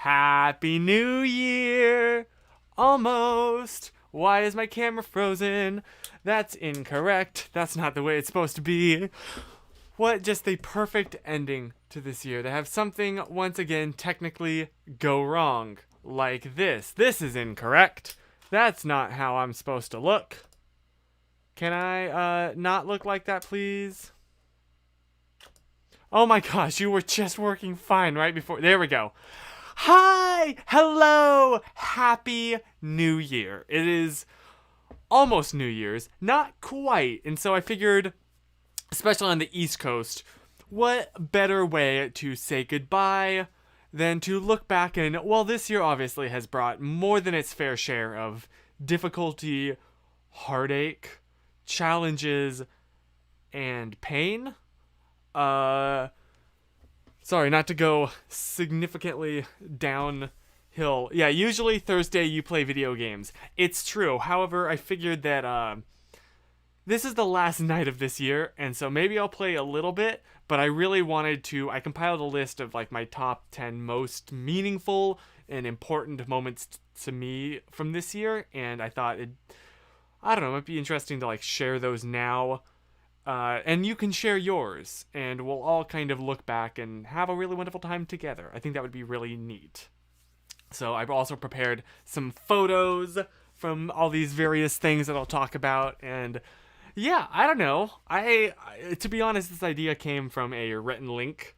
Happy New Year! Almost. Why is my camera frozen? That's incorrect. That's not the way it's supposed to be. What just the perfect ending to this year to have something once again technically go wrong. Like this. This is incorrect. That's not how I'm supposed to look. Can I not look like that, please? Oh my gosh, you were just working fine right before. There we go. Hi! Hello! Happy New Year. It is almost New Year's. Not quite. And so I figured, especially on the East Coast, what better way to say goodbye than to look back and, well, this year obviously has brought more than its fair share of difficulty, heartache, challenges, and pain. Sorry, not to go significantly downhill. Yeah, usually Thursday you play video games. It's true. However, I figured that this is the last night of this year, and so maybe I'll play a little bit, but I really wanted to. I compiled a list of like my top 10 most meaningful and important moments to me from this year, and I thought I don't know, it might be interesting to like share those now. And you can share yours, and we'll all kind of look back and have a really wonderful time together. I think that would be really neat. So I've also prepared some photos from all these various things that I'll talk about, and yeah, I don't know. I to be honest, this idea came from a written link.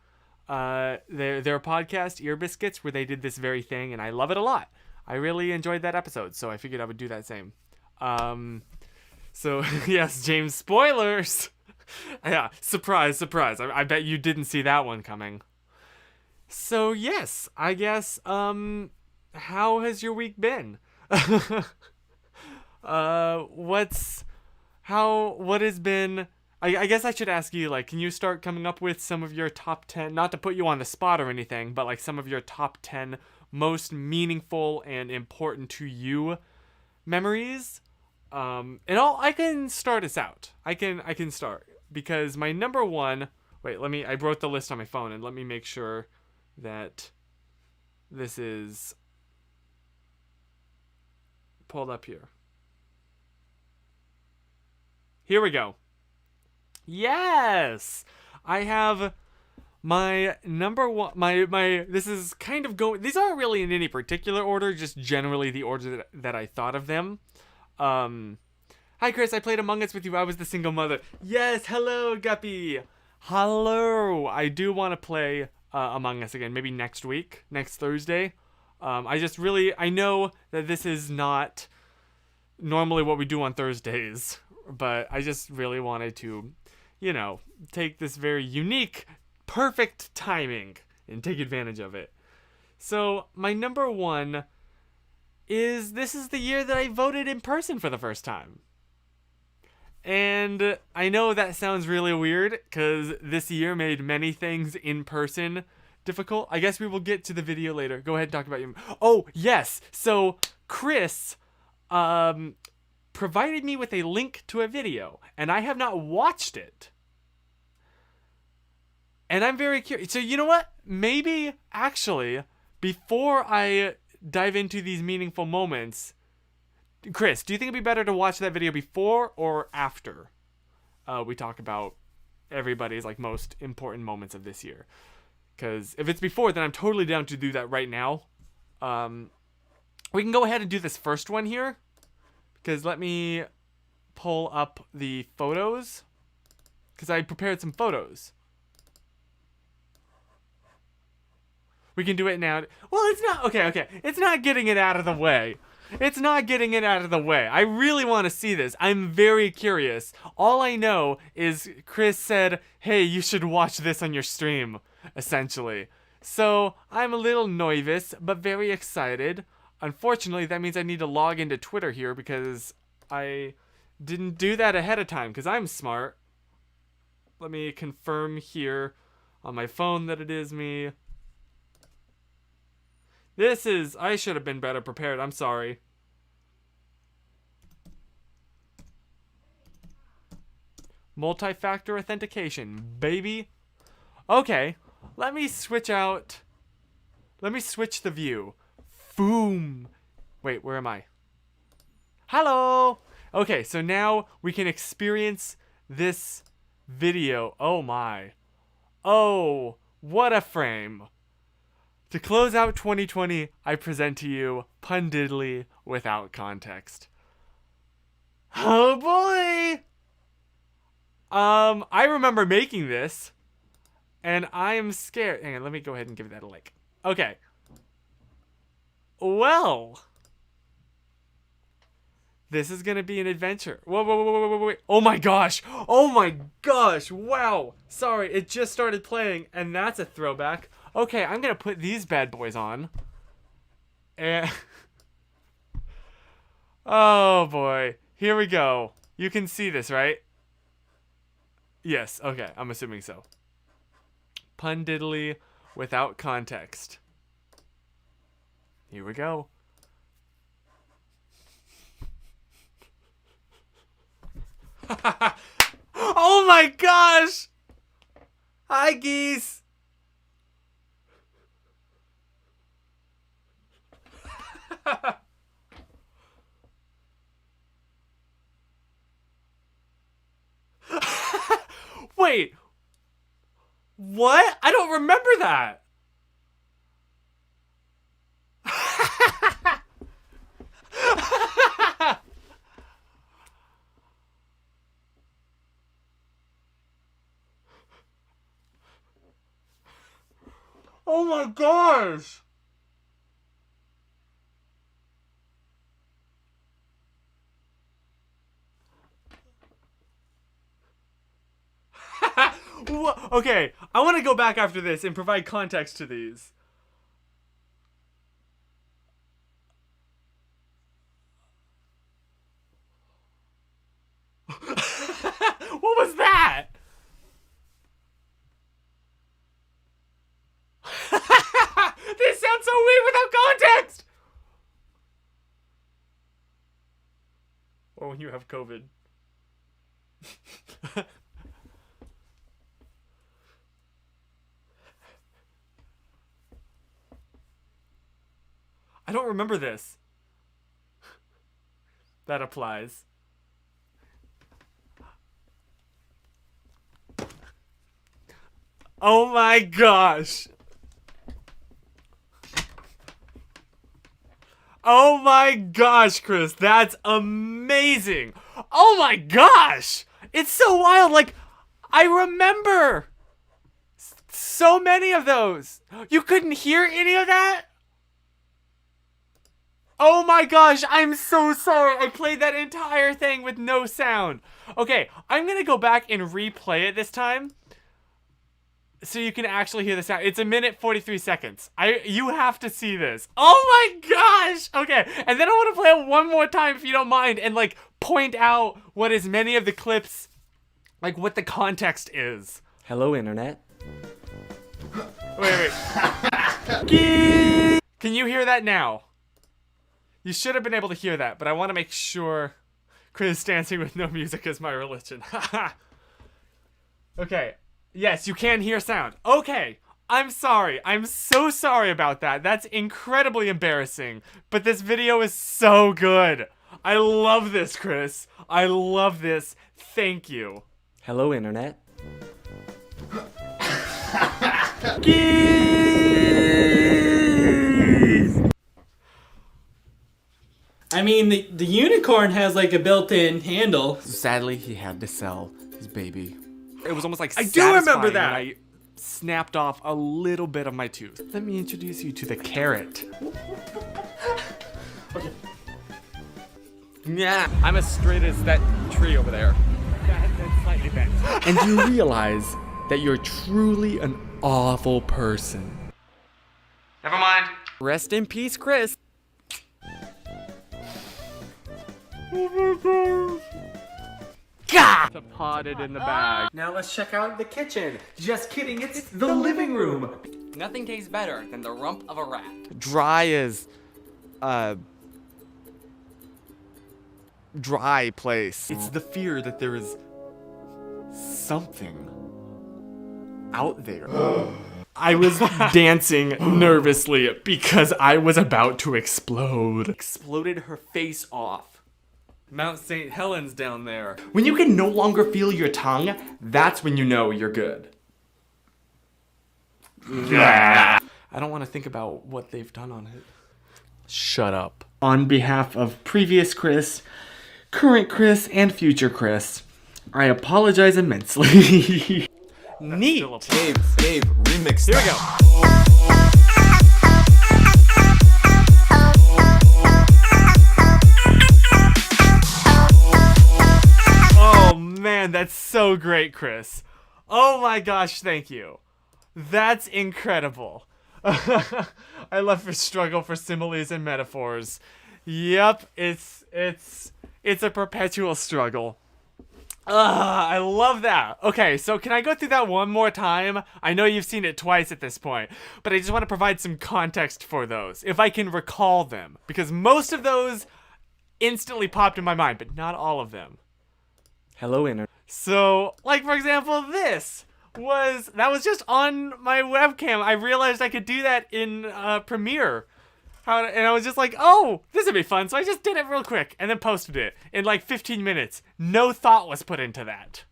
Their podcast, Ear Biscuits, where they did this very thing, and I love it a lot. I really enjoyed that episode, so I figured I would do that same. So yes, James, spoilers. Yeah, surprise. I bet you didn't see that one coming. So yes, I guess, how has your week been? What has been, I guess I should ask you, like, can you start coming up with some of your top 10, not to put you on the spot or anything, but like some of your top 10 most meaningful and important to you memories? And I can start us out. I can start. Because my number one, I wrote the list on my phone, and let me make sure that this is pulled up here. Here we go. Yes! I have my number one, this is kind of going, these aren't really in any particular order, just generally the order that I thought of them. Hi Chris, I played Among Us with you. I was the single mother. Yes, hello Guppy. Hello. I do want to play Among Us again, maybe next week, next Thursday. I know that this is not normally what we do on Thursdays, but I just really wanted to, take this very unique, perfect timing and take advantage of it. So my number one is this is the year that I voted in person for the first time. And I know that sounds really weird because this year made many things in person difficult. I guess we will get to the video later. Go ahead and talk about your... Oh, yes. So Chris provided me with a link to a video, and I have not watched it. And I'm very curious. So you know what? Maybe, actually, before I dive into these meaningful moments... Chris, do you think it'd be better to watch that video before or after we talk about everybody's like most important moments of this year? Because if it's before, then I'm totally down to do that right now. We can go ahead and do this first one here. Because let me pull up the photos. Because I prepared some photos. We can do it now. Well, it's not... Okay. It's not getting it out of the way. It's not getting it out of the way. I really want to see this. I'm very curious. All I know is Chris said, hey, you should watch this on your stream, essentially. So I'm a little nervous, but very excited. Unfortunately, that means I need to log into Twitter here because I didn't do that ahead of time because I'm smart. Let me confirm here on my phone that it is me. I should have been better prepared. I'm sorry. Multi-factor authentication, baby. Okay, let me switch out Let me switch the view. Boom. Wait, where am I? Hello. Okay, so now we can experience this video. Oh my. Oh, what a frame. To close out 2020, I present to you Pun Diddly without context. Oh boy! I remember making this, and I am scared. Hang on, let me go ahead and give that a like. Okay. Well, this is gonna be an adventure. Whoa, whoa, whoa, whoa, whoa, wait. Oh my gosh! Oh my gosh! Wow! Sorry, it just started playing, and that's a throwback. Okay, I'm gonna put these bad boys on. And oh boy. Here we go. You can see this, right? Yes, okay, I'm assuming so. Pun Diddly without context. Here we go. Oh my gosh! Hi, geese! Wait. What? I don't remember that. Oh my gosh. Okay, I want to go back after this and provide context to these. What was that? This sounds so weird without context. Or when you have COVID. I don't remember this. That applies. Oh my gosh. Oh my gosh, Chris. That's amazing. Oh my gosh. It's so wild. Like, I remember so many of those. You couldn't hear any of that? Oh my gosh, I'm so sorry. I played that entire thing with no sound. Okay, I'm gonna go back and replay it this time, so you can actually hear the sound. It's 1:43 seconds. You have to see this. Oh my gosh! Okay, and then I want to play it one more time if you don't mind, and like point out what as many of the clips, like what the context is. Hello, internet. Wait. Can you hear that now? You should have been able to hear that, but I want to make sure. Chris dancing with no music is my religion. Okay. Yes, you can hear sound. Okay. I'm sorry. I'm so sorry about that. That's incredibly embarrassing. But this video is so good. I love this, Chris. I love this. Thank you. Hello, internet. I mean, the unicorn has like a built-in handle. Sadly, he had to sell his baby. It was almost like I do remember satisfying that. when I snapped off a little bit of my tooth. Let me introduce you to the carrot. Okay. Yeah, I'm as straight as that tree over there. That's slightly bent. And you realize that you're truly an awful person. Never mind. Rest in peace, Chris. Oh my gosh. Gah! Potted in the bag. Now let's check out the kitchen. Just kidding, it's the living room. Nothing tastes better than the rump of a rat. Dry as dry place. It's the fear that there is something out there. I was dancing nervously because I was about to explode. Exploded her face off. Mount St. Helens down there. When you can no longer feel your tongue, that's when you know you're good. I don't want to think about what they've done on it. Shut up. On behalf of previous Chris, current Chris, and future Chris, I apologize immensely. Neat. Dave, remix. Here we go. Oh man, that's so great, Chris. Oh my gosh, thank you. That's incredible. I love your struggle for similes and metaphors. Yep, it's a perpetual struggle. I love that. Okay, so can I go through that one more time? I know you've seen it twice at this point, but I just want to provide some context for those, if I can recall them, because most of those instantly popped in my mind, but not all of them. Hello, internet. So, like for example, that was just on my webcam. I realized I could do that in Premiere. And I was just like, oh, this would be fun. So I just did it real quick and then posted it in like 15 minutes. No thought was put into that.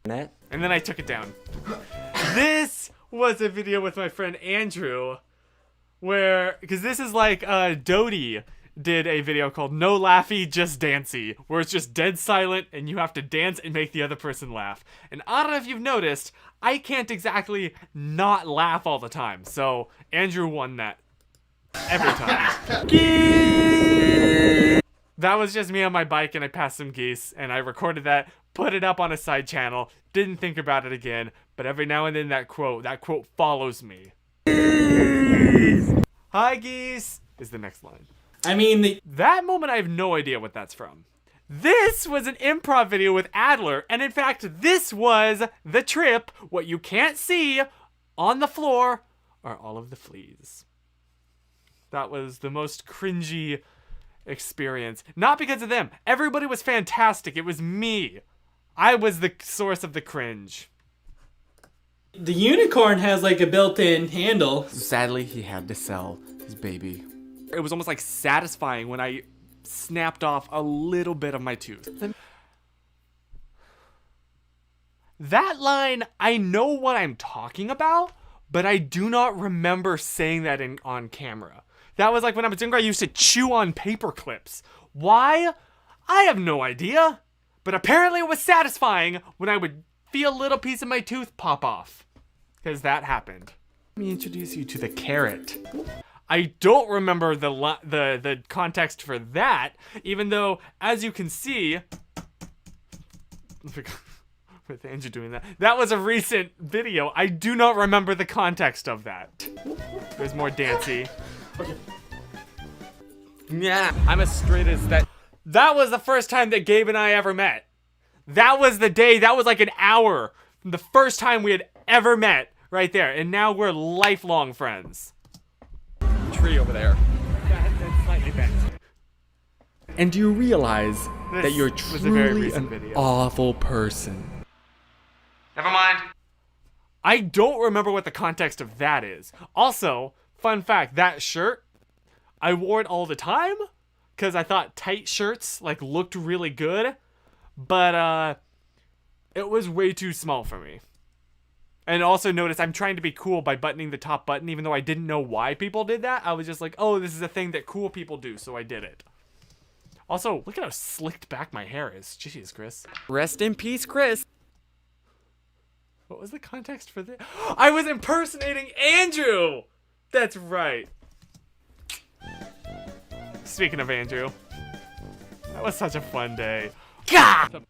Internet. And then I took it down. This was a video with my friend Andrew because this is like Dodie did a video called No Laughy, Just Dancy, where it's just dead silent and you have to dance and make the other person laugh. And I don't know if you've noticed, I can't exactly not laugh all the time. So Andrew won that. Every time. Geese! That was just me on my bike and I passed some geese and I recorded that, put it up on a side channel, didn't think about it again, but every now and then that quote follows me. Hi geese is the next line. I mean, That moment I have no idea what that's from. This was an improv video with Adler, and in fact this was the trip. What you can't see on the floor are all of the fleas. That was the most cringy experience. Not because of them. Everybody was fantastic. It was me. I was the source of the cringe. the unicorn has like a built-in handle. Sadly, he had to sell his baby. It was almost like satisfying when I snapped off a little bit of my tooth. That line, I know what I'm talking about, but I do not remember saying that on camera. That was like when I was younger, I used to chew on paper clips. Why? I have no idea. But apparently it was satisfying when I would feel a little piece of my tooth pop off. Because that happened. Let me introduce you to the carrot. I don't remember the context for that, even though, as you can see, with Andrew doing that was a recent video. I do not remember the context of that. It was more dancey. Yeah, I'm as straight as that. That was the first time that Gabe and I ever met. That was the day, that was like an hour from the first time we had ever met right there. And now we're lifelong friends. Tree over there. That's slightly bent. And do you realize This that you're was a very truly recent an video. awful person? Never mind. I don't remember what the context of that is. Also, fun fact, that shirt, I wore it all the time because I thought tight shirts like looked really good, but it was way too small for me. And also notice I'm trying to be cool by buttoning the top button, even though I didn't know why people did that. I was just like, oh, this is a thing that cool people do, so I did it. Also, look at how slicked back my hair is. Jeez, Chris. Rest in peace, Chris. What was the context for this? I was impersonating Andrew! That's right. Speaking of Andrew, that was such a fun day. God!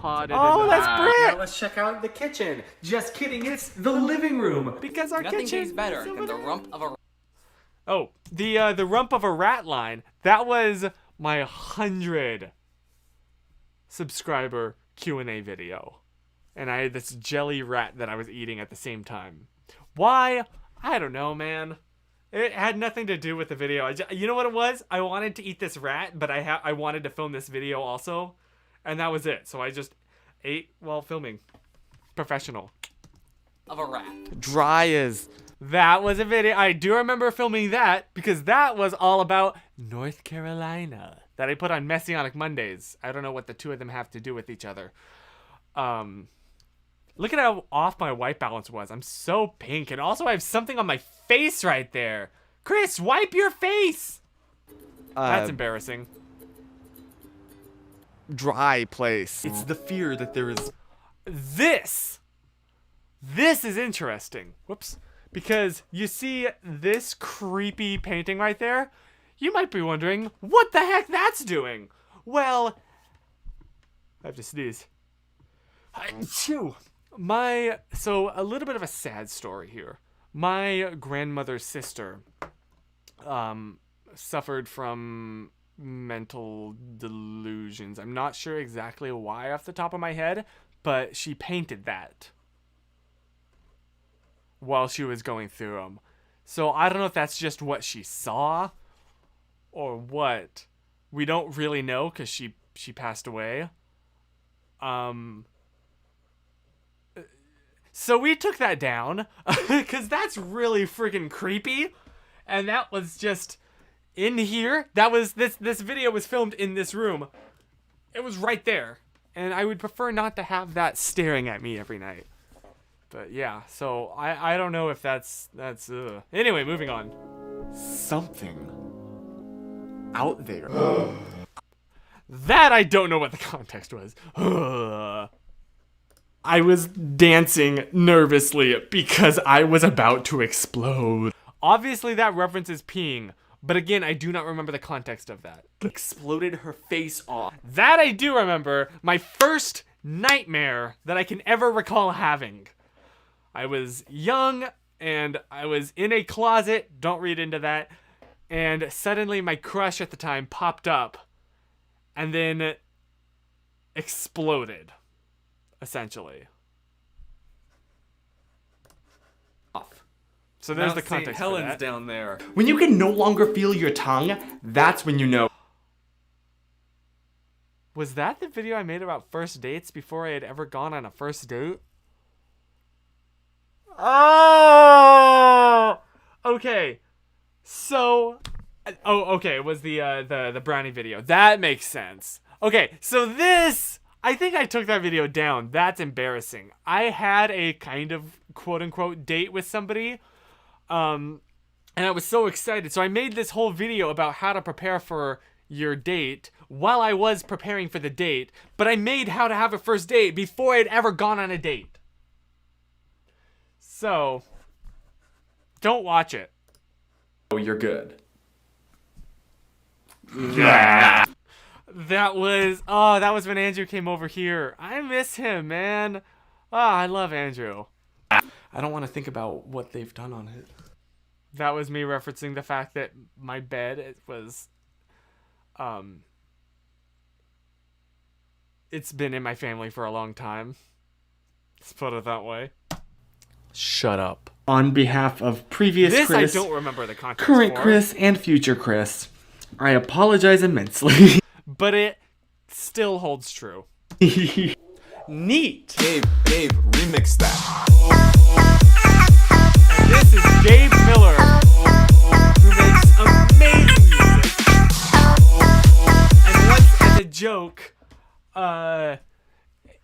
Oh, that's Now Brit! let's check out the kitchen. Just kidding, it's the living room. Because our Nothing kitchen tastes better is than over the there. rump of a Oh, the rump of a rat line. That was my 100 subscriber Q&A video. And I had this jelly rat that I was eating at the same time. Why? I don't know, man. It had nothing to do with the video. You know what it was? I wanted to eat this rat, but I wanted to film this video also. And that was it. So I just ate while filming. Professional. of a rat. Dry as. That was a video. I do remember filming that because that was all about North Carolina that I put on Messianic Mondays. I don't know what the two of them have to do with each other. Look at how off my white balance was. I'm so pink. And also I have something on my face right there. Chris, wipe your face. That's embarrassing. Dry place. It's the fear that there is this is interesting. Whoops. Because you see this creepy painting right there? You might be wondering what the heck that's doing. Well, I have to sneeze. Achoo. So a little bit of a sad story here. My grandmother's sister suffered from mental delusions. I'm not sure exactly why off the top of my head, but she painted that while she was going through them. So I don't know if that's just what she saw or what. We don't really know because she passed away. So we took that down because that's really freaking creepy. And that was just in here. That was this video was filmed in this room. It was right there. And I would prefer not to have that staring at me every night. But yeah, so I don't know if that's Anyway, moving on. Something out there. That I don't know what the context was. I was dancing nervously because I was about to explode. Obviously that references peeing, but again, I do not remember the context of that. Exploded her face off. That I do remember. My first nightmare that I can ever recall having. I was young and I was in a closet. Don't read into that. And suddenly my crush at the time popped up and then exploded, essentially. Off. So there's Mount the St. context for Helens that. down there. When you can no longer feel your tongue, that's when you know. Was that the video I made about first dates before I had ever gone on a first date? Oh! Okay. So, okay, it was the brownie video. That makes sense. Okay, so this, I think I took that video down. That's embarrassing. I had a kind of quote-unquote date with somebody, and I was so excited. So I made this whole video about how to prepare for your date while I was preparing for the date, but I made how to have a first date before I'd ever gone on a date. So, don't watch it. Oh, you're good. Yeah. That was when Andrew came over here. I miss him, man. I love Andrew. I don't want to think about what they've done on it. That was me referencing the fact that my bed was, it's been in my family for a long time. Let's put it that way. Shut up. On behalf of previous This Chris, I don't remember the context current for, Chris, and future Chris, I apologize immensely. but it still holds true. Neat. Gabe, remix that. And this is Gabe Miller, who makes amazing music. And once as a joke,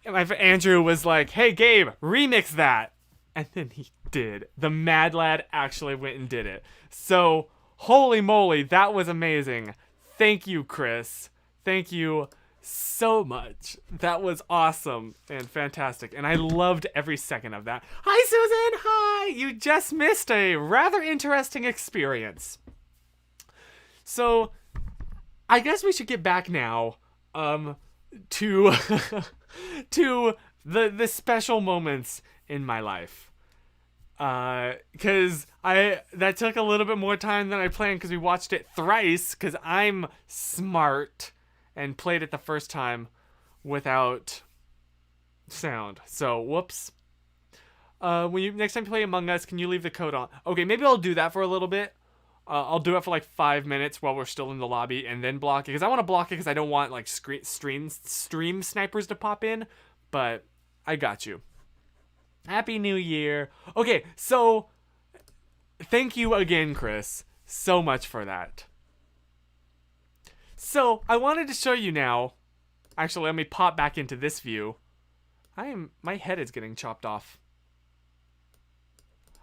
Andrew was like, "Hey Gabe, remix that." And then he did. The Mad Lad actually went and did it. So, holy moly, that was amazing. Thank you, Chris. Thank you so much. That was awesome and fantastic. And I loved every second of that. Hi, Susan. Hi. You just missed a rather interesting experience. So, I guess we should get back now to to the special moments in my life. Because that took a little bit more time than I planned because we watched it thrice because I'm smart and played it the first time without sound. So, whoops. When you next time you play Among Us, can you leave the code on? Okay, maybe I'll do that for a little bit. I'll do it for like 5 minutes while we're still in the lobby and then block it because I want to block it because I don't want like stream snipers to pop in. But I got you. Happy New Year. Okay, so thank you again, Chris, so much for that. So I wanted to show you now. Actually, let me pop back into this view. My head is getting chopped off.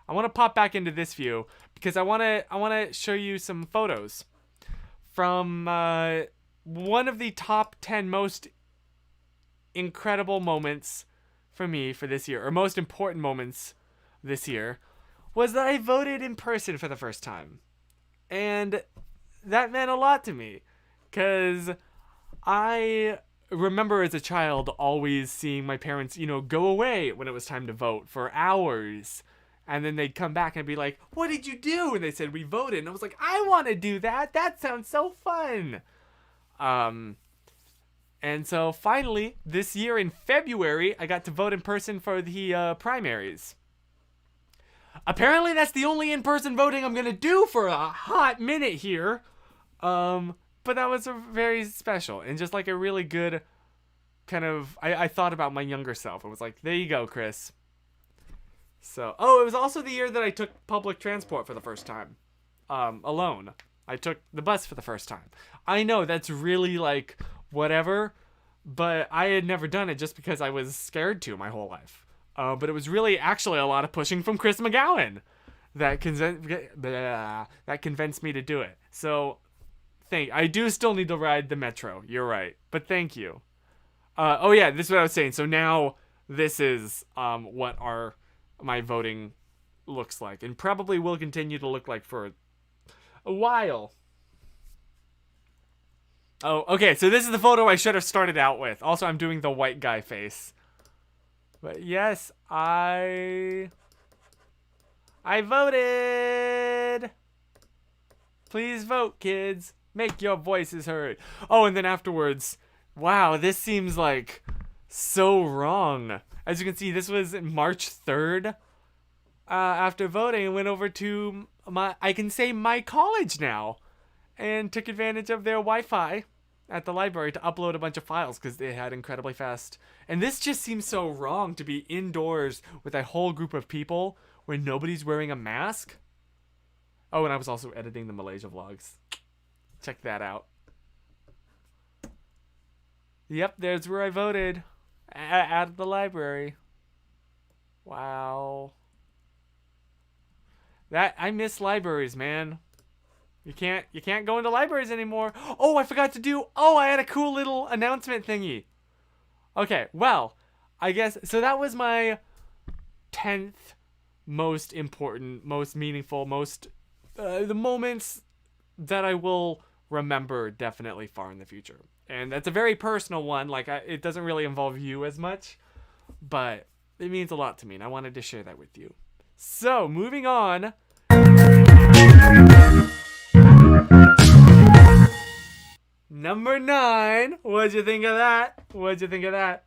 I want to pop back into this view because I want to show you some photos from one of the top 10 most incredible moments for me for this year, or most important moments this year, was that I voted in person for the first time. And that meant a lot to me because I remember as a child always seeing my parents, go away when it was time to vote for hours. And then they'd come back and be like, "What did you do?" And they said, "We voted." And I was like, "I want to do that. That sounds so fun." And so finally, this year in February, I got to vote in person for the primaries. Apparently, that's the only in-person voting I'm going to do for a hot minute here. But that was very special and just like a really good kind of... I thought about my younger self. I was like, there you go, Chris. So, it was also the year that I took public transport for the first time. Alone. I took the bus for the first time. I know, that's really like... whatever, but I had never done it just because I was scared to my whole life. But it was really actually a lot of pushing from Chris McGowan that convinced me to do it. So, I do still need to ride the metro. You're right, but thank you. Yeah, this is what I was saying. So now this is what my voting looks like, and probably will continue to look like for a while. Oh, okay, so this is the photo I should have started out with. Also, I'm doing the white guy face. But yes, I voted! Please vote, kids. Make your voices heard. Oh, and then afterwards, wow, this seems like so wrong. As you can see, this was March 3rd. After voting, I went over to my college now. And took advantage of their Wi-Fi at the library to upload a bunch of files because they had incredibly fast. And this just seems so wrong to be indoors with a whole group of people where nobody's wearing a mask. Oh, and I was also editing the Malaysia vlogs. Check that out. Yep, there's where I voted. At the library. Wow. I miss libraries, man. You can't go into libraries anymore. Oh, I forgot to do... I had a cool little announcement thingy. Okay, well, I guess... So that was my 10th most important, most meaningful, most... the moments that I will remember definitely far in the future. And that's a very personal one. Like, it doesn't really involve you as much. But it means a lot to me, and I wanted to share that with you. So, moving on... Number 9. What'd you think of that?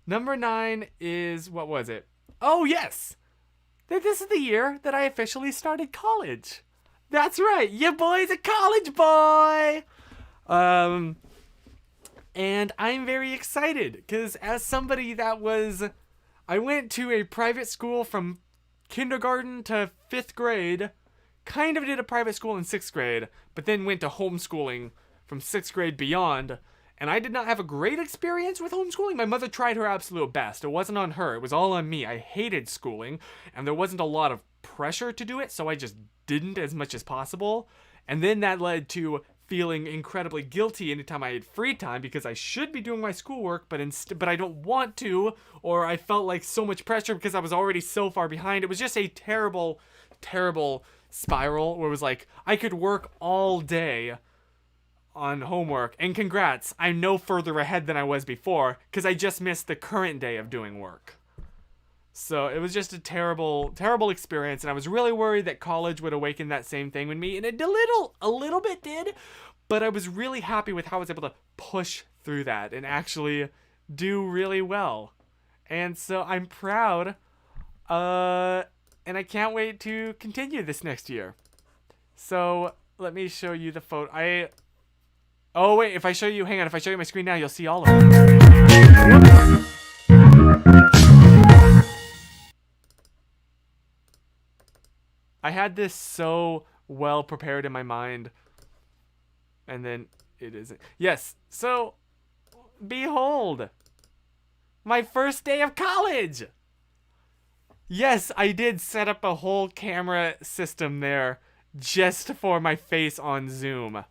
Number 9 is, what was it? Oh, yes. This is the year that I officially started college. That's right. Your boy's a college boy. And I'm very excited because as somebody I went to a private school from kindergarten to 5th grade, kind of did a private school in 6th grade, but then went to homeschooling from 6th grade beyond, and I did not have a great experience with homeschooling. My mother tried her absolute best. It wasn't on her. It was all on me. I hated schooling, and there wasn't a lot of pressure to do it, so I just didn't as much as possible. And then that led to feeling incredibly guilty anytime I had free time because I should be doing my schoolwork, but I don't want to, or I felt like so much pressure because I was already so far behind. It was just a terrible, terrible spiral where it was like I could work all day on homework, and congrats, I'm no further ahead than I was before because I just missed the current day of doing work. So it was just a terrible, terrible experience, and I was really worried that college would awaken that same thing with me, and it a little bit did, but I was really happy with how I was able to push through that and actually do really well. And so I'm proud, and I can't wait to continue this next year. So let me show you the photo. Oh wait, if I show you my screen now, you'll see all of them. I had this so well prepared in my mind, and then it isn't. Yes, so behold, my first day of college. Yes, I did set up a whole camera system there just for my face on Zoom.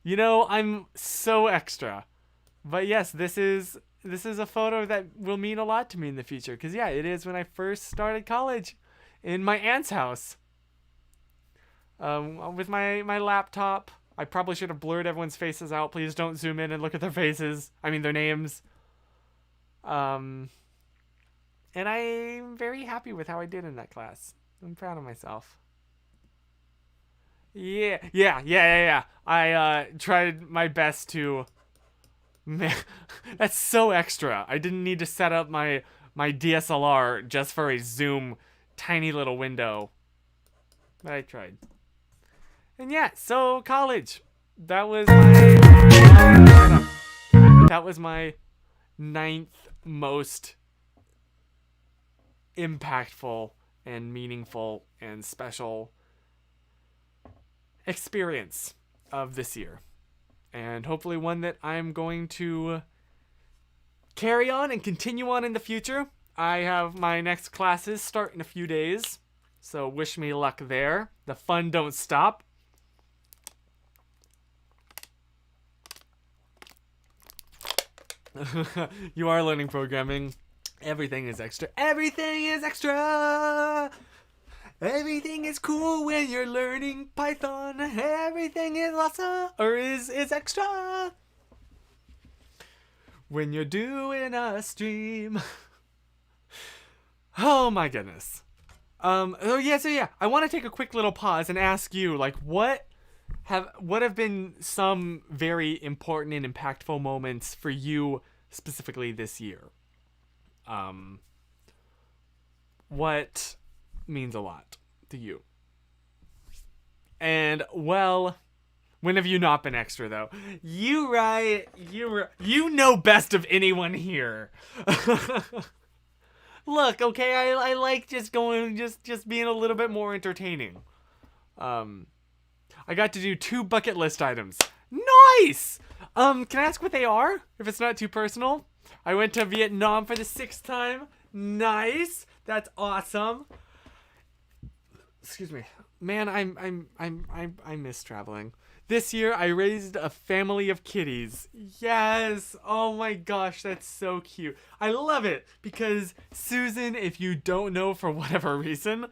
You know, I'm so extra. But yes, this is a photo that will mean a lot to me in the future. Because yeah, it is when I first started college in my aunt's house. With my laptop. I probably should have blurred everyone's faces out. Please don't zoom in and look at their faces. I mean, their names. And I'm very happy with how I did in that class. I'm proud of myself. Yeah. I tried my best to... Man, that's so extra. I didn't need to set up my DSLR just for a zoom tiny little window. But I tried. And yeah, so college. That was my 9th most impactful and meaningful and special experience of this year. And hopefully one that I'm going to carry on and continue on in the future. I have my next classes start in a few days, so wish me luck there. The fun don't stop. You are learning programming. Everything is extra. Everything is extra! Everything is cool when you're learning Python. Everything is awesome, or is extra when you're doing a stream. Oh my goodness. So yeah. I want to take a quick little pause and ask you, like, what have been some very important and impactful moments for you specifically this year? What means a lot to you? And well, when have you not been extra though? You know best of anyone here. Look, okay, I like just going, just being a little bit more entertaining. I got to do 2 bucket list items. Nice! Can I ask what they are? If it's not too personal. I went to Vietnam for the 6th time. Nice. That's awesome. Excuse me. Man, I miss traveling. This year I raised a family of kitties. Yes. Oh my gosh, that's so cute. I love it because Susan, if you don't know for whatever reason,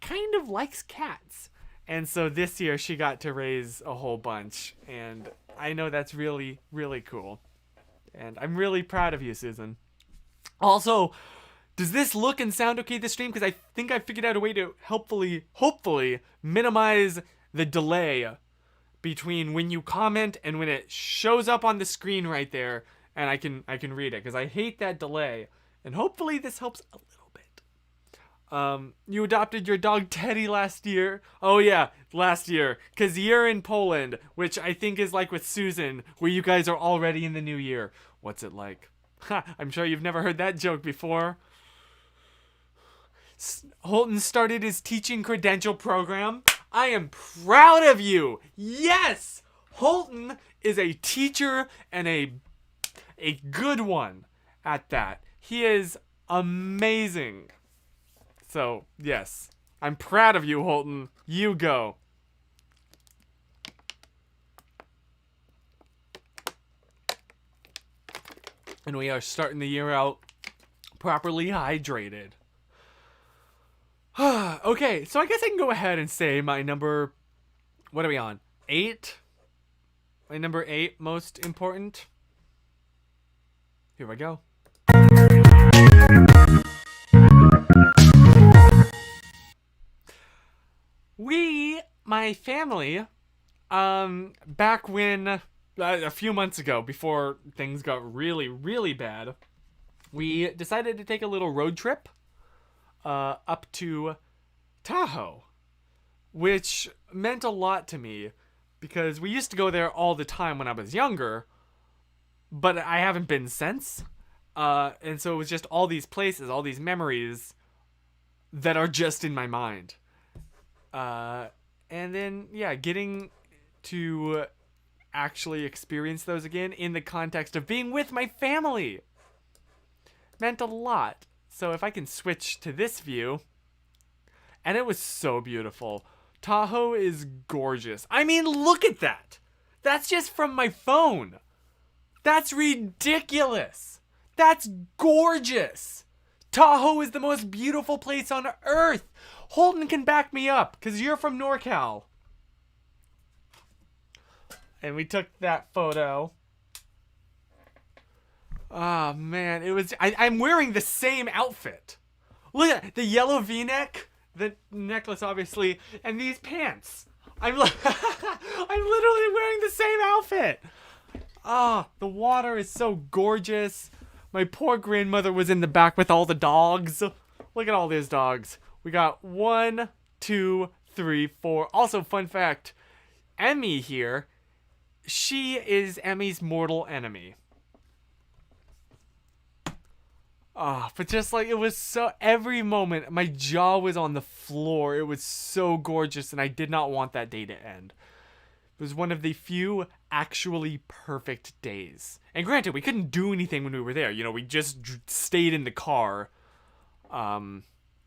kind of likes cats. And so this year she got to raise a whole bunch, and I know that's really, really cool. And I'm really proud of you, Susan. Also, does this look and sound okay, this stream? Because I think I figured out a way to hopefully minimize the delay between when you comment and when it shows up on the screen right there, and I can read it, because I hate that delay. And hopefully this helps a little bit. You adopted your dog Teddy last year. Oh yeah, last year, because you're in Poland, which I think is like with Susan, where you guys are already in the new year. What's it like? Ha, I'm sure you've never heard that joke before. Holton started his teaching credential program. I am proud of you. Yes! Holton is a teacher, and a good one at that. He is amazing. So, yes. I'm proud of you, Holton. You go. And we are starting the year out properly hydrated. Okay, so I guess I can go ahead and say my number... What are we on? 8? My number 8 most important. Here we go. My family, back when... a few months ago, before things got really, really bad, we decided to take a little road trip up to Tahoe, which meant a lot to me because we used to go there all the time when I was younger, but I haven't been since. And so it was just all these places, all these memories that are just in my mind. And then, yeah, getting to actually experience those again in the context of being with my family meant a lot. So if I can switch to this view, and it was so beautiful. Tahoe is gorgeous. I mean, look at that. That's just from my phone. That's ridiculous. That's gorgeous. Tahoe is the most beautiful place on earth. Holden can back me up because you're from NorCal. And we took that photo. Oh man, it was. I'm wearing the same outfit. Look at the yellow V-neck, the necklace, obviously, and these pants. I'm literally wearing the same outfit. Ah, the water is so gorgeous. My poor grandmother was in the back with all the dogs. Look at all these dogs. We got 1, 2, 3, 4. Also, fun fact, Emmy here, she is Emmy's mortal enemy. But just like, it was so, every moment, my jaw was on the floor. It was so gorgeous, and I did not want that day to end. It was one of the few actually perfect days. And granted, we couldn't do anything when we were there. You know, we just stayed in the car,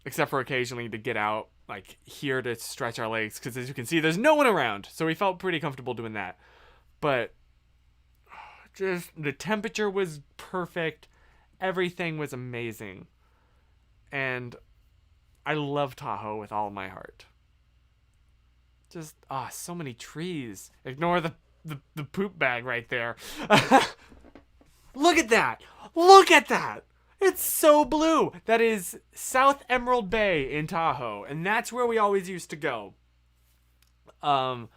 except for occasionally to get out, like, here to stretch our legs, because as you can see, there's no one around. So we felt pretty comfortable doing that. But just, the temperature was perfect. Everything was amazing. And I love Tahoe with all my heart. Just, so many trees. Ignore the poop bag right there. Look at that. Look at that. It's so blue. That is South Emerald Bay in Tahoe. And that's where we always used to go. And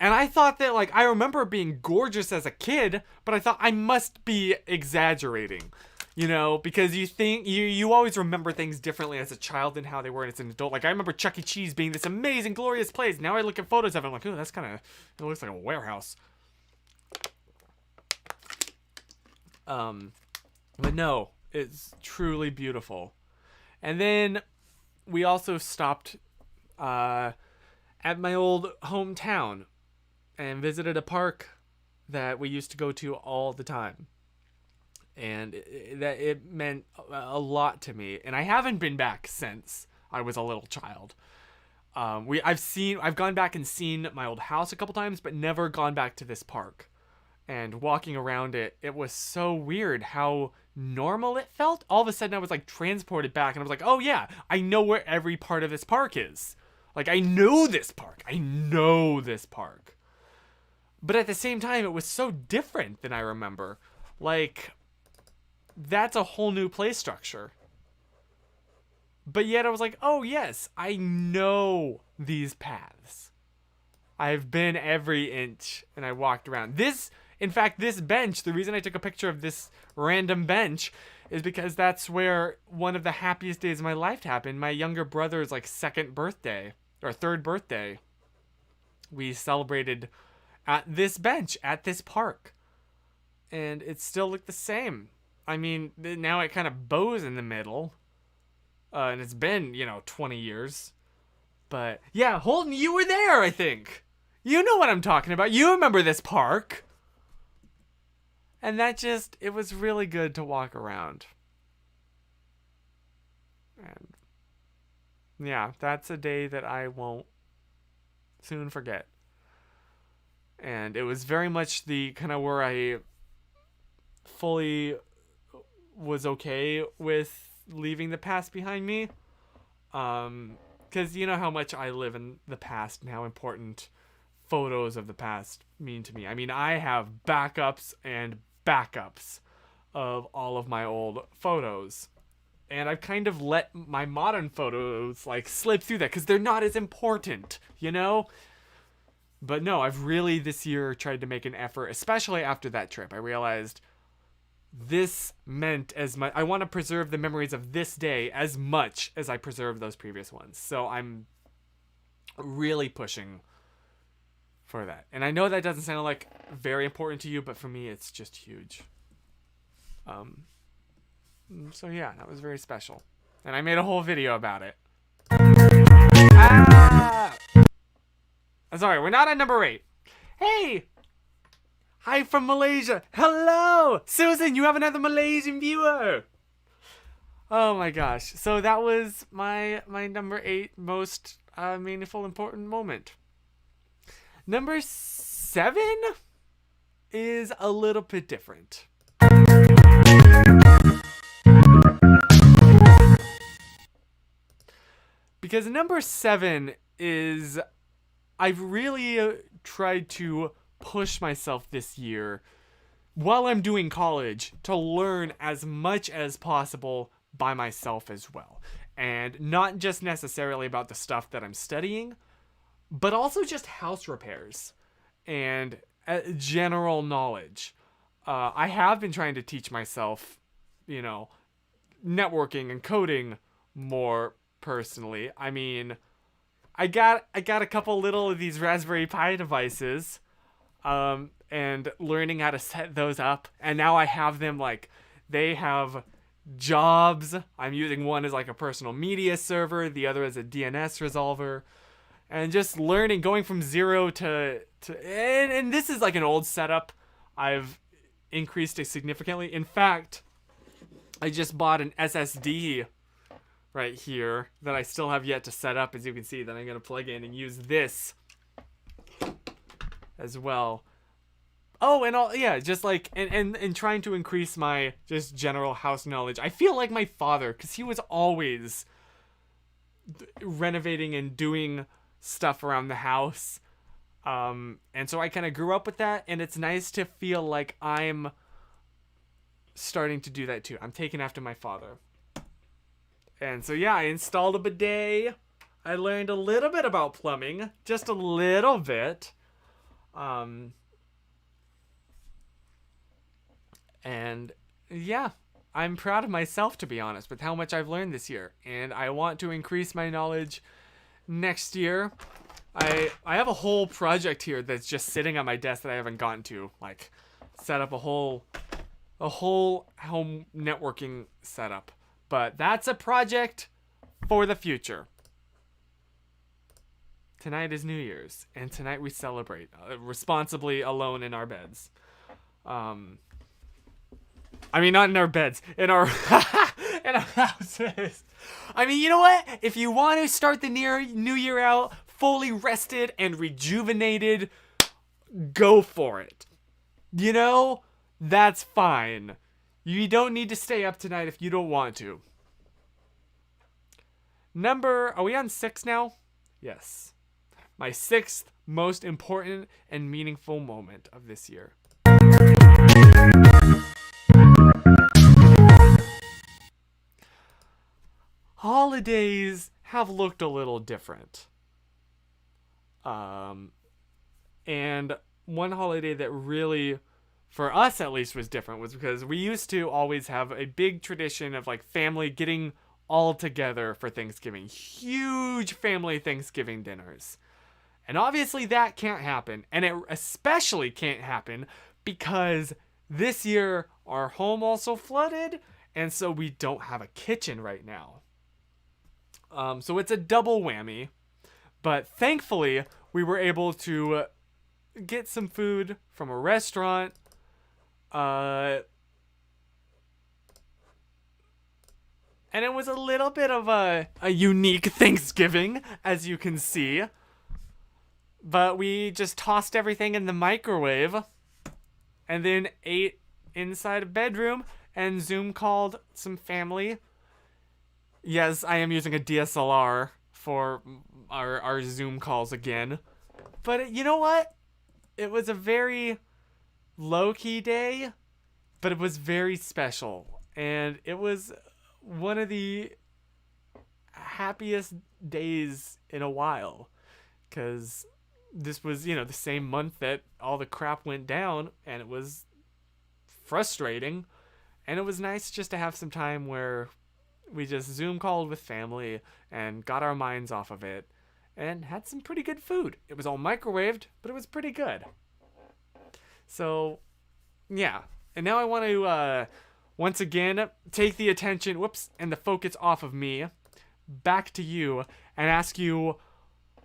I thought that, like, I remember it being gorgeous as a kid, but I thought I must be exaggerating, you know, because you think, you always remember things differently as a child than how they were as an adult. Like, I remember Chuck E. Cheese being this amazing, glorious place. Now I look at photos of it, I'm like, oh, that's kind of, it looks like a warehouse. But no, it's truly beautiful. And then we also stopped, at my old hometown, and visited a park that we used to go to all the time. And it meant a lot to me. And I haven't been back since I was a little child. I've gone back and seen my old house a couple times, but never gone back to this park. And walking around it, it was so weird how normal it felt. All of a sudden I was like transported back, and I was like, oh yeah, I know where every part of this park is. Like, I know this park. I know this park. But at the same time, it was so different than I remember. Like, that's a whole new play structure. But yet I was like, oh yes, I know these paths. I've been every inch, and I walked around. In fact, this bench, the reason I took a picture of this random bench is because that's where one of the happiest days of my life happened. My younger brother's, like, third birthday. We celebrated at this bench, at this park. And it still looked the same. I mean, now it kind of bows in the middle. And it's been, 20 years. But, yeah, Holden, you were there, I think. You know what I'm talking about. You remember this park. And it was really good to walk around. And, yeah, that's a day that I won't soon forget. And it was very much the kind of where I fully was okay with leaving the past behind me. Because you know how much I live in the past and how important photos of the past mean to me. I mean, I have backups and backups of all of my old photos. And I've kind of let my modern photos, like, slip through that because they're not as important, you know? But no, I've really this year tried to make an effort, especially after that trip. I realized this meant as much. I want to preserve the memories of this day as much as I preserved those previous ones. So I'm really pushing for that. And I know that doesn't sound like very important to you, but for me, it's just huge. So yeah, that was very special. And I made a whole video about it. Ah! Sorry, we're not at number 8. Hey! Hi from Malaysia. Hello! Susan, you have another Malaysian viewer! Oh my gosh. So that was my number 8 most meaningful, important moment. Number 7 is a little bit different. Because number 7 is I've really tried to push myself this year while I'm doing college to learn as much as possible by myself as well. And not just necessarily about the stuff that I'm studying, but also just house repairs and general knowledge. I have been trying to teach myself, networking and coding more personally. I mean, I got a couple little of these Raspberry Pi devices, and learning how to set those up. And now I have them they have jobs. I'm using one as a personal media server, the other as a DNS resolver, and just learning, going from 0 to and this is an old setup. I've increased it significantly. In fact, I just bought an SSD right here that I still have yet to set up, as you can see, that I'm going to plug in and use this as well. Oh, and just and trying to increase my just general house knowledge. I feel like my father, because he was always renovating and doing stuff around the house. And so I kind of grew up with that, and it's nice to feel like I'm starting to do that too. I'm taking after my father. And so I installed a bidet. I learned a little bit about plumbing, just a little bit. And I'm proud of myself, to be honest, with how much I've learned this year. And I want to increase my knowledge next year. I have a whole project here that's just sitting on my desk that I haven't gotten to. Set up a whole home networking setup. But that's a project for the future. Tonight is New Year's, and tonight we celebrate responsibly alone in our beds. I mean, not in our beds, in our in our houses. I mean, you know what? If you want to start the new year out fully rested and rejuvenated, go for it. That's fine. You don't need to stay up tonight if you don't want to. Are we on 6 now? Yes. My 6th most important and meaningful moment of this year. Holidays have looked a little different. And one holiday that really, for us at least, was different was because we used to always have a big tradition of family getting all together for Thanksgiving. Huge family Thanksgiving dinners. And obviously that can't happen. And it especially can't happen because this year our home also flooded, and so we don't have a kitchen right now. So it's a double whammy. But thankfully, we were able to get some food from a restaurant. And it was a little bit of a unique Thanksgiving, as you can see. But we just tossed everything in the microwave and then ate inside a bedroom and Zoom called some family. Yes, I am using a DSLR for our Zoom calls again. But you know what? It was a very low-key day, but it was very special. And it was one of the happiest days in a while. Because this was, the same month that all the crap went down, and it was frustrating. And it was nice just to have some time where we just Zoom called with family and got our minds off of it and had some pretty good food. It was all microwaved, but it was pretty good. So, yeah. And now I want to once again take the attention, whoops, and the focus off of me, back to you, and ask you,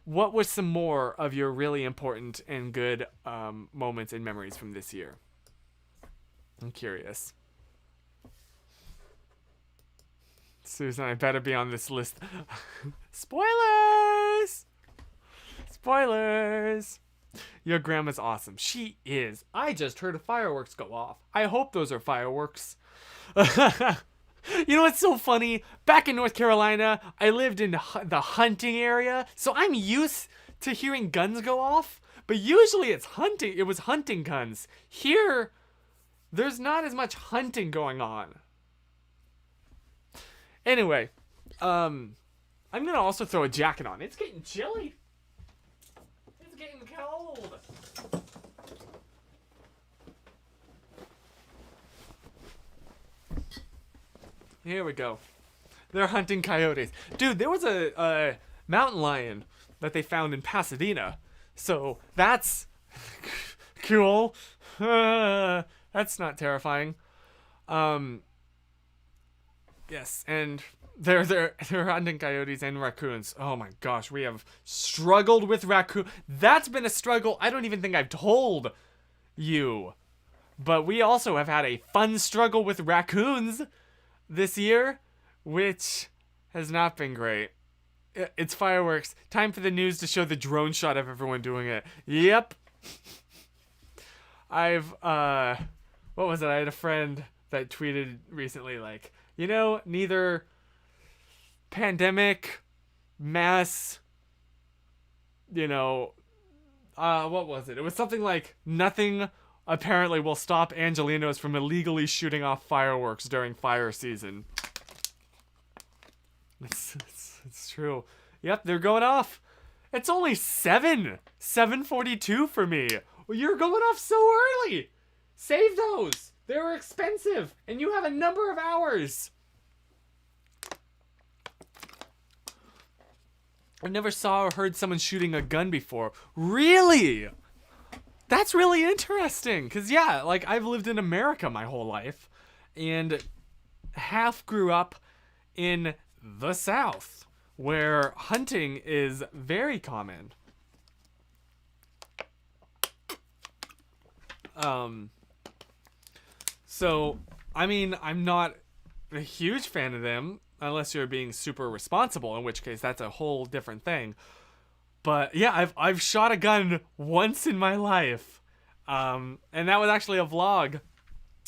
what was some more of your really important and good moments and memories from this year? I'm curious. Susan, I better be on this list. Spoilers! Spoilers! Your grandma's awesome. She is. I just heard fireworks go off. I hope those are fireworks. You know what's so funny? Back in North Carolina, I lived in the hunting area, so I'm used to hearing guns go off, but usually it's hunting. It was hunting guns. Here, there's not as much hunting going on. Anyway, I'm gonna also throw a jacket on. It's getting chilly. It's getting cold. Here we go. They're hunting coyotes. Dude, there was a mountain lion that they found in Pasadena. So that's cool. That's not terrifying. Yes, and they're hunting coyotes and raccoons. Oh my gosh, we have struggled with raccoon. That's been a struggle I don't even think I've told you. But we also have had a fun struggle with raccoons this year, which has not been great. It's fireworks. Time for the news to show the drone shot of everyone doing it. Yep. What was it? I had a friend that tweeted recently, like, you know, neither pandemic, mass, you know, what was it? It was something like nothing apparently will stop Angelenos from illegally shooting off fireworks during fire season. It's true. Yep, they're going off. It's only 7:42 for me. Well, you're going off so early. Save those. They're expensive, and you have a number of hours. I never saw or heard someone shooting a gun before. Really? That's really interesting. Because, yeah, like, I've lived in America my whole life. And half grew up in the South, where hunting is very common. So, I mean, I'm not a huge fan of them, unless you're being super responsible, in which case that's a whole different thing. But yeah, I've shot a gun once in my life, and that was actually a vlog,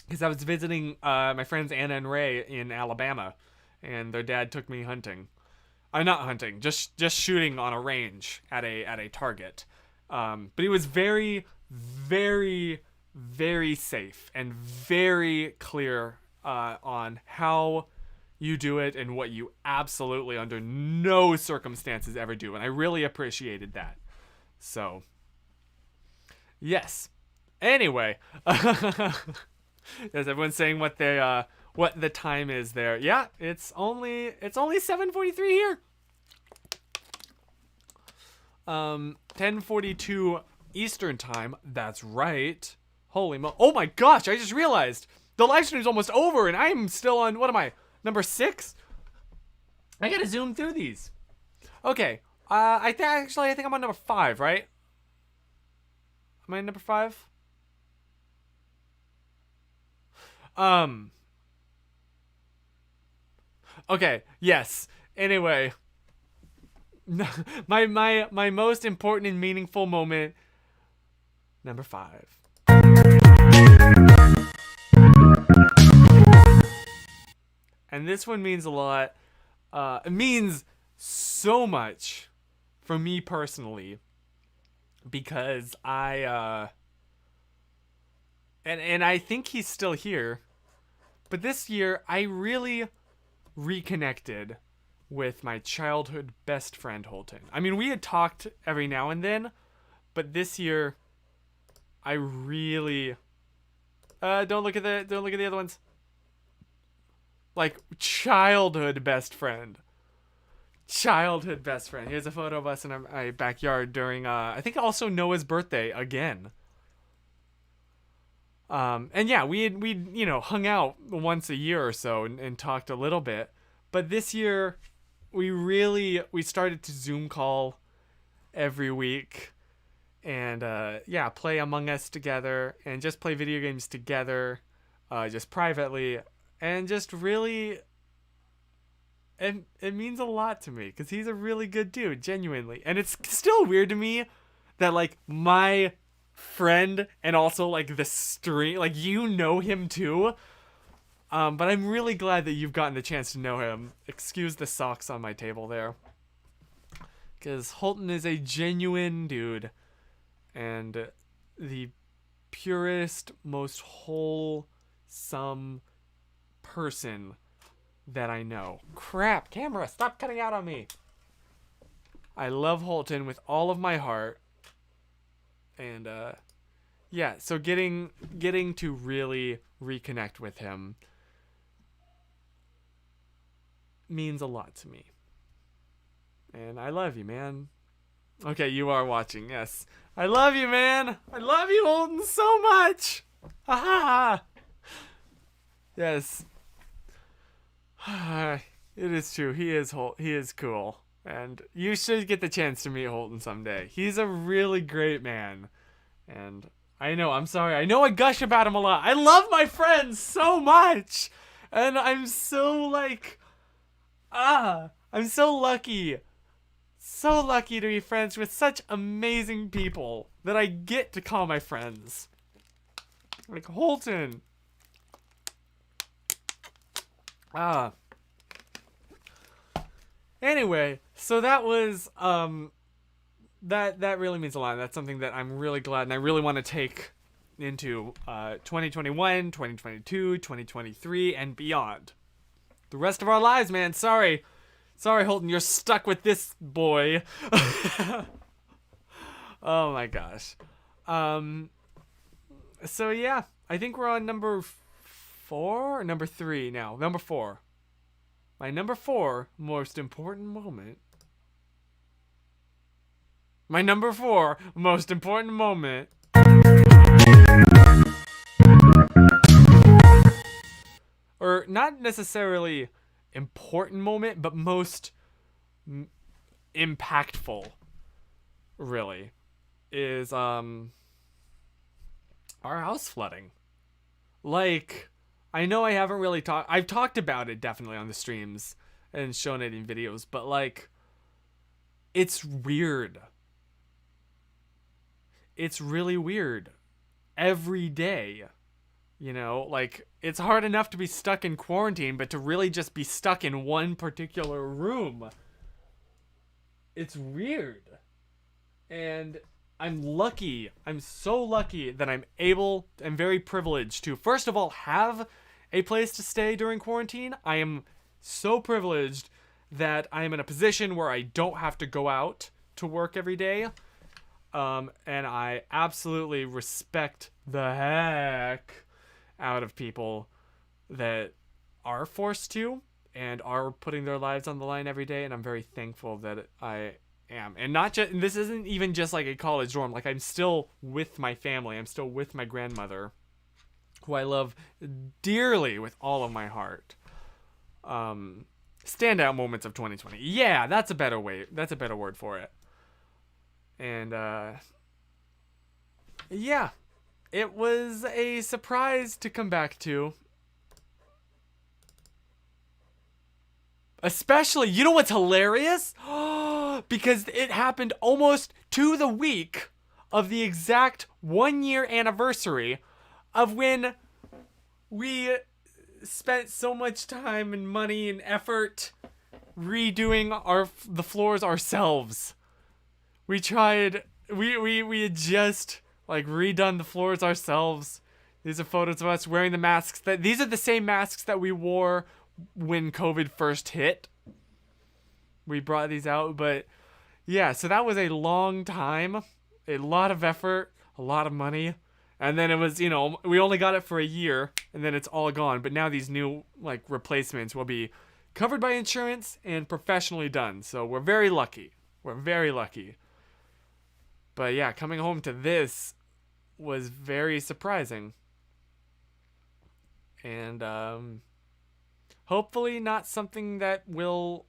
because I was visiting my friends Anna and Ray in Alabama, and their dad took me hunting. Not hunting, just shooting on a range at a target. But he was very, very, very safe and very clear on how you do it and what you absolutely under no circumstances ever do, and I really appreciated that. So yes. Anyway, yes, everyone's saying what the time is there. Yeah, it's only 7:43 here. 10:42 Eastern time. That's right. Holy oh my gosh! I just realized the live stream's almost over, and I'm still on. What am I? Number 6? I gotta zoom through these. Okay. I think I'm on number 5, right? Am I on number 5? Okay. Yes. Anyway, my most important and meaningful moment. Number 5. And this one means a lot. It means so much for me personally, because and I think he's still here, but this year I really reconnected with my childhood best friend Holton. I mean, we had talked every now and then, but this year I really don't look at the other ones. Like, childhood best friend. Childhood best friend. Here's a photo of us in my backyard during, I think also Noah's birthday again. And yeah, we you know, hung out once a year or so and talked a little bit. But this year, we started to Zoom call every week, and yeah, play Among Us together and just play video games together, just privately, and just really. And it means a lot to me because he's a really good dude, genuinely. And it's still weird to me that, like, my friend and also, like, the stream, like, you know him too. But I'm really glad that you've gotten the chance to know him. Excuse the socks on my table there. Because Holton is a genuine dude. And the purest, most wholesome person that I know. Crap, camera, stop cutting out on me. I love Holton with all of my heart. And yeah, so getting to really reconnect with him means a lot to me. And I love you, man. Okay, you are watching, yes. I love you, man. I love you, Holton, so much. Ha ha ha. Yes. It is true. He is cool, and you should get the chance to meet Holton someday. He's a really great man, and I know. I'm sorry. I know I gush about him a lot. I love my friends so much, and I'm so like, I'm so lucky to be friends with such amazing people that I get to call my friends. Like Holton. Anyway, so that was that really means a lot. That's something that I'm really glad and I really want to take into 2021, 2022, 2023 and beyond. The rest of our lives, man. Sorry Holton, you're stuck with this boy. Oh my gosh. So yeah, I think we're on number 4 or number 3 now. Number 4. My number 4 most important moment. My number 4 most important moment. Or not necessarily important moment, but most impactful, really, is our house flooding. Like, I know I haven't really I've talked about it definitely on the streams and shown it in videos, but like, it's weird. It's really weird. Every day. You know, like, it's hard enough to be stuck in quarantine, but to really just be stuck in one particular room. It's weird. And I'm lucky. I'm so lucky that I'm very privileged to, first of all, have a place to stay during quarantine. I am so privileged that I am in a position where I don't have to go out to work every day. And I absolutely respect the heck out of people that are forced to and are putting their lives on the line every day. And I'm very thankful that I am. And not just, this isn't even just like a college dorm. Like, I'm still with my family. I'm still with my grandmother, who I love dearly with all of my heart. Standout moments of 2020. Yeah, that's a better word for it. And, yeah, it was a surprise to come back to. Especially, you know what's hilarious? Because it happened almost to the week of the exact 1-year anniversary of when we spent so much time and money and effort redoing the floors ourselves. We tried, we had just like redone the floors ourselves. These are photos of us wearing the masks these are the same masks that we wore when COVID first hit. We brought these out, but yeah, so that was a long time, a lot of effort, a lot of money. And then it was, you know, we only got it for a year and then it's all gone. But now these new like replacements will be covered by insurance and professionally done. So we're very lucky. We're very lucky. But yeah, coming home to this was very surprising. And hopefully not something that will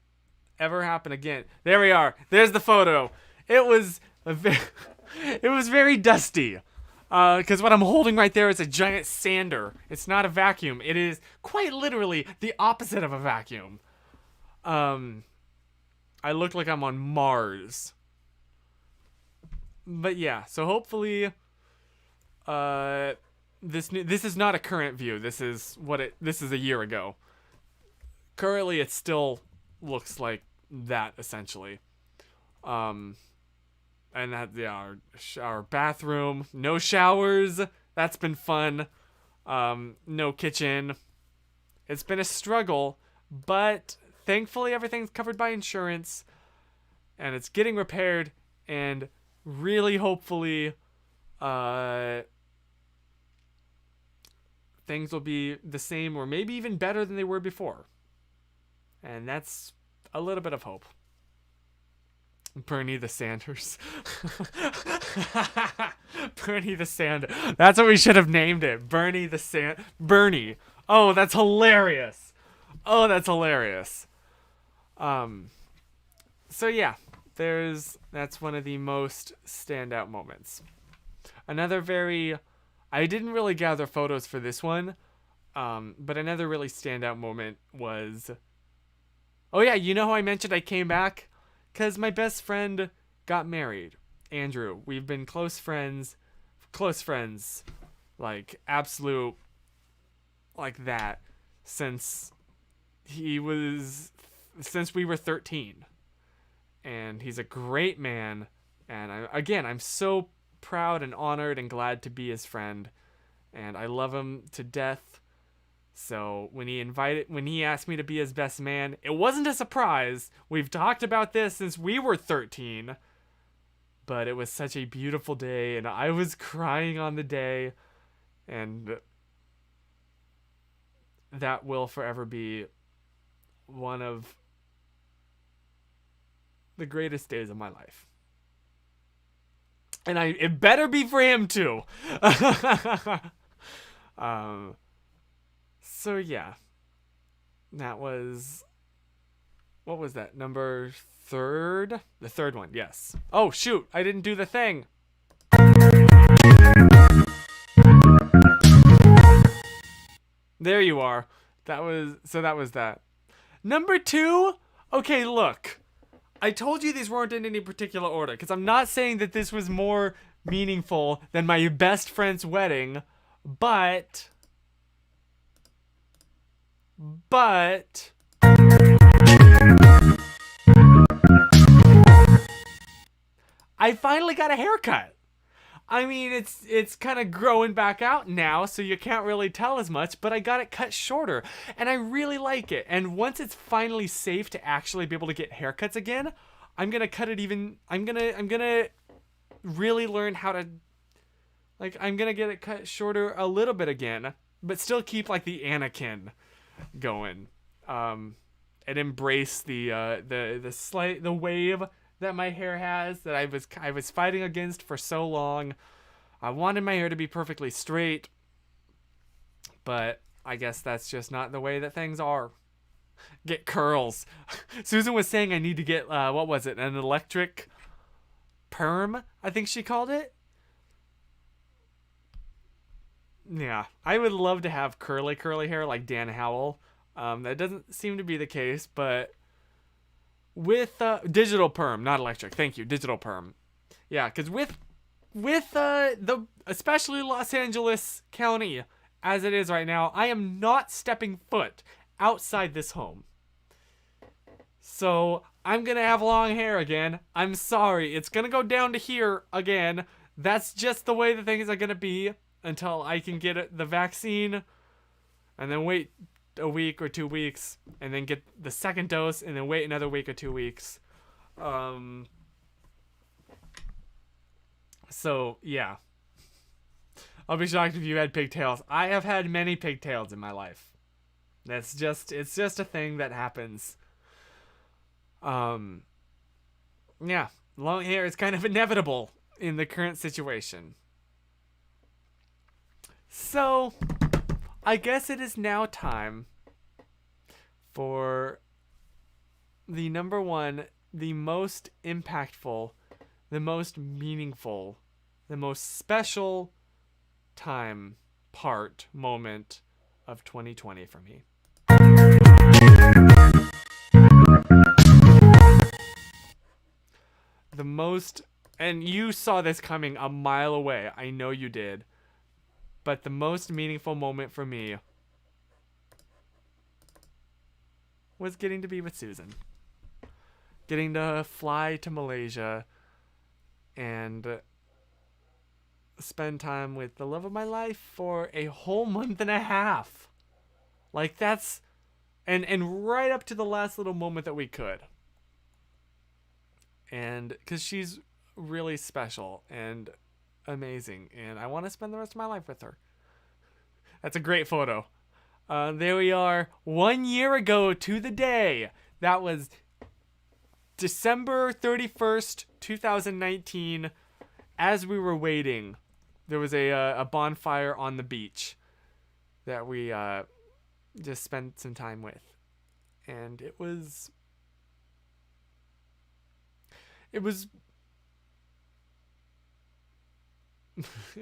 ever happen again. There we are. There's the photo. It was it was very dusty. Because what I'm holding right there is a giant sander. It's not a vacuum. It is quite literally the opposite of a vacuum. I look like I'm on Mars. But yeah, so hopefully, this is not a current view. This is a year ago. Currently, it still looks like that essentially. And that, yeah, our bathroom, no showers. That's been fun. No kitchen. It's been a struggle, but thankfully everything's covered by insurance, and it's getting repaired, and really hopefully, things will be the same or maybe even better than they were before. And that's a little bit of hope. Bernie the Sanders. Bernie the Sander. That's what we should have named it. Bernie. Oh, that's hilarious. Oh, that's hilarious. So yeah, that's one of the most standout moments. Another I didn't really gather photos for this one, but another really standout moment was, oh yeah, you know how I mentioned I came back? Because my best friend got married, Andrew. We've been close friends, like absolute, like that, since we were 13. And he's a great man, and I'm so proud and honored and glad to be his friend, and I love him to death. So when he asked me to be his best man, it wasn't a surprise. We've talked about this since we were 13, but it was such a beautiful day, and I was crying on the day, and that will forever be one of the greatest days of my life. And it better be for him too. So yeah, that was, what was that, number 3rd? The 3rd one, yes. Oh shoot, I didn't do the thing. There you are. That was that. Number 2, okay, look. I told you these weren't in any particular order, because I'm not saying that this was more meaningful than my best friend's wedding, but I finally got a haircut. I mean, it's kind of growing back out now, so you can't really tell as much, but I got it cut shorter, and I really like it. And once it's finally safe to actually be able to get haircuts again, I'm going to cut it even, I'm going to really learn how to, like, I'm going to get it cut shorter a little bit again, but still keep, like, the Anakin going. And embrace the wave that my hair has, that I was fighting against for so long. I wanted my hair to be perfectly straight, but I guess that's just not the way that things are. Get curls. Susan was saying I need to get, what was it, an electric perm, I think she called it. Yeah, I would love to have curly hair like Dan Howell. That doesn't seem to be the case, but with digital perm, not electric. Thank you, digital perm. Yeah, because with the especially Los Angeles County as it is right now, I am not stepping foot outside this home. So I'm gonna have long hair again. I'm sorry, it's gonna go down to here again. That's just the way the things are gonna be until I can get the vaccine, and then wait a week or 2 weeks, and then get the second dose, and then wait another week or 2 weeks. So yeah, I'll be shocked if you had pigtails. I have had many pigtails in my life. It's just a thing that happens. Yeah, long hair is kind of inevitable in the current situation. So I guess it is now time for the number one, the most impactful, the most meaningful, the most special moment of 2020 for me. The most, and you saw this coming a mile away. I know you did. But the most meaningful moment for me was getting to be with Susan. Getting to fly to Malaysia and spend time with the love of my life for a whole month and a half. Like that's and right up to the last little moment that we could. And cuz she's really special and amazing, and I want to spend the rest of my life with her. That's a great photo. There we are, 1 year ago to the day. That was December 31st, 2019. As we were waiting, there was a bonfire on the beach that we just spent some time with. And it was it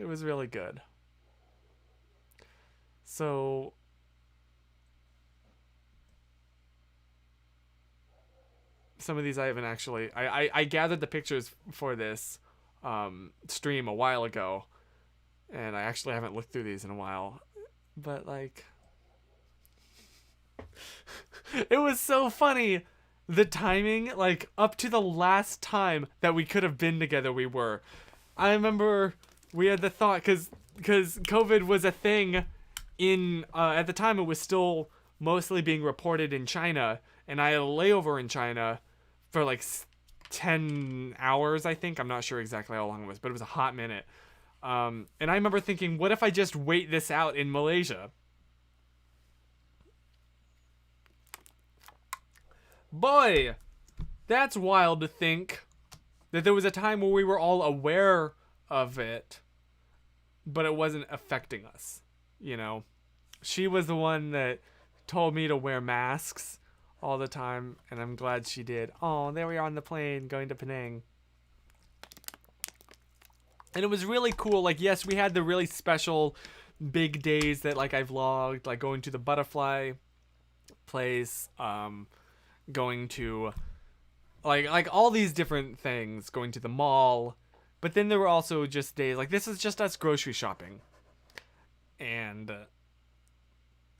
was really good. So some of these I haven't actually I gathered the pictures for this stream a while ago, and I actually haven't looked through these in a while, but like it was so funny. The timing, like up to the last time that we could have been together, we were. I remember we had the thought, because COVID was a thing in, at the time it was still mostly being reported in China, and I had a layover in China for like 10 hours, I think. I'm not sure exactly how long it was, but it was a hot minute. And I remember thinking, what if I just wait this out in Malaysia? Boy, that's wild to think that there was a time where we were all aware of it, but it wasn't affecting us, you know? She was the one that told me to wear masks all the time, and I'm glad she did. Oh, there we are on the plane going to Penang. And it was really cool. Like, yes, we had the really special big days that, like, I vlogged, like going to the butterfly place, going to like all these different things, going to the mall. But then there were also just days like this is just us grocery shopping, and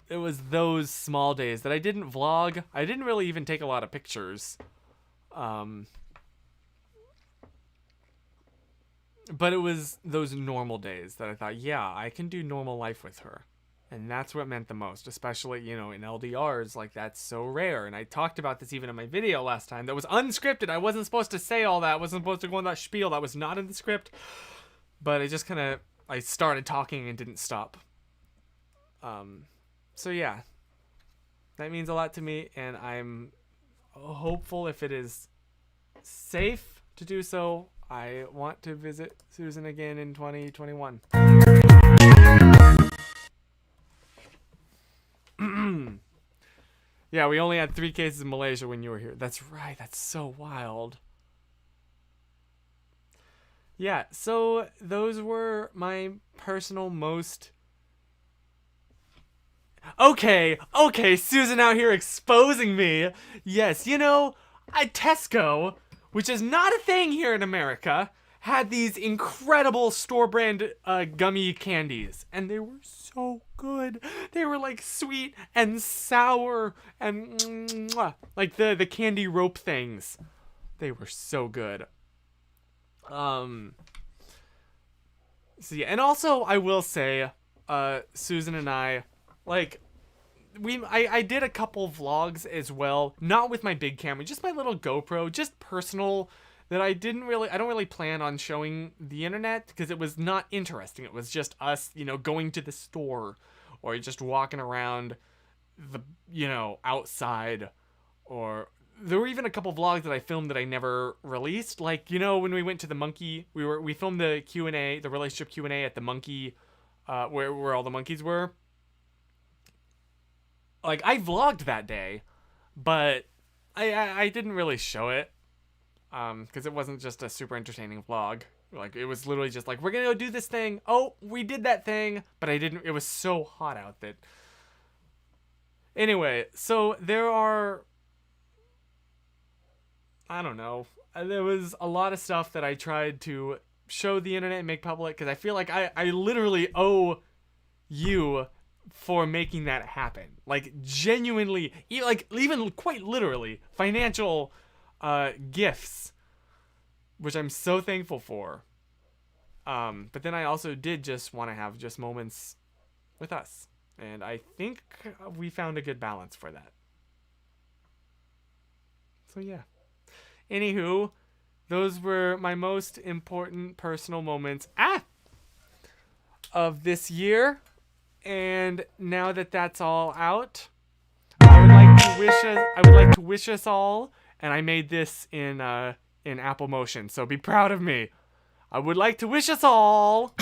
it was those small days that I didn't vlog. I didn't really even take a lot of pictures, but it was those normal days that I thought, yeah, I can do normal life with her. And that's what meant the most, especially, you know, in LDRs, like, that's so rare. And I talked about this even in my video last time that was unscripted. I wasn't supposed to say all that. I wasn't supposed to go on that spiel. That was not in the script. But it just kind of, I started talking and didn't stop. So, yeah. That means a lot to me, and I'm hopeful if it is safe to do so. I want to visit Susan again in 2021. Yeah, we only had 3 cases in Malaysia when you were here. That's right. That's so wild. Yeah, so those were my personal most... Okay, Susan out here exposing me. Yes, you know, Tesco, which is not a thing here in America, had these incredible store brand gummy candies, and they were so good. They were like sweet and sour and like the candy rope things. They were so good. So yeah, and also I will say, Susan and I, like, I did a couple vlogs as well, not with my big camera, just my little GoPro, just personal, that I don't really plan on showing the internet, because it was not interesting. It was just us, you know, going to the store, or just walking around the, you know, outside, or there were even a couple vlogs that I filmed that I never released, like, you know, when we went to the monkey, we filmed the Q&A, the relationship Q&A at the monkey, where all the monkeys were, like I vlogged that day, but I didn't really show it because it wasn't just a super entertaining vlog. Like it was literally just like, we're gonna go do this thing. Oh, we did that thing, but I didn't. It was so hot out that. Anyway, so there are. I don't know. There was a lot of stuff that I tried to show the internet and make public because I feel like I literally owe you for making that happen. Like genuinely, even quite literally, financial gifts, which I'm so thankful for. But then I also did just want to have just moments with us. And I think we found a good balance for that. So yeah. Anywho, those were my most important personal moments of this year. And now that that's all out, I would like to wish us all, and I made this in Apple Motion, so be proud of me. I would like to wish us all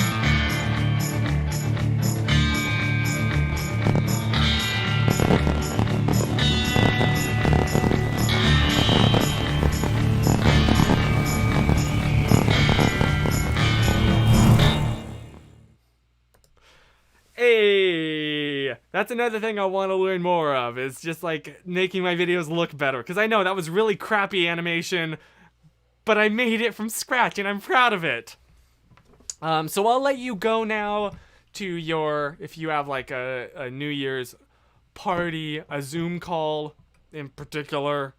that's another thing I want to learn more of, is just like making my videos look better. Because I know that was really crappy animation, but I made it from scratch and I'm proud of it. So I'll let you go now to your, if you have like a New Year's party, a Zoom call in particular,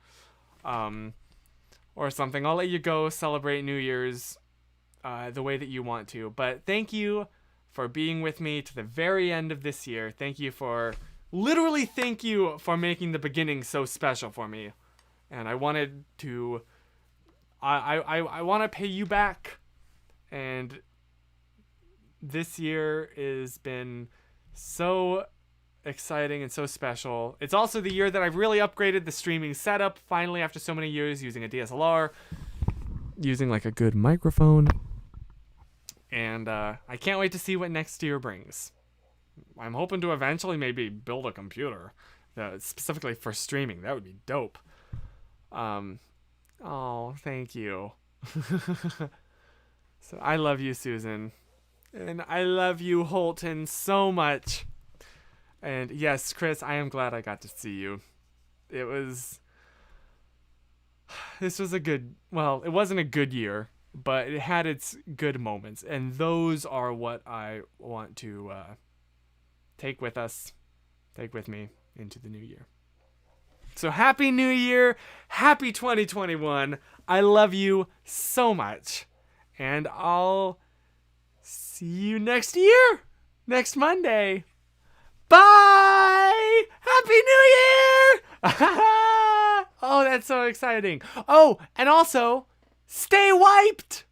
or something. I'll let you go celebrate New Year's the way that you want to. But thank you for being with me to the very end of this year. Thank you for making the beginning so special for me. And I wanted to, I want to pay you back. And this year has been so exciting and so special. It's also the year that I've really upgraded the streaming setup, finally, after so many years using a DSLR, using like a good microphone. And I can't wait to see what next year brings. I'm hoping to eventually maybe build a computer specifically for streaming. That would be dope. Oh, thank you. So I love you, Susan. And I love you, Holton, so much. And yes, Chris, I am glad I got to see you. This was a good, well, it wasn't a good year, but it had its good moments. And those are what I want to take with me into the new year. So happy New Year. Happy 2021. I love you so much. And I'll see you next year. Next Monday. Bye! Happy New Year! Oh, that's so exciting. Oh, and also, stay wiped!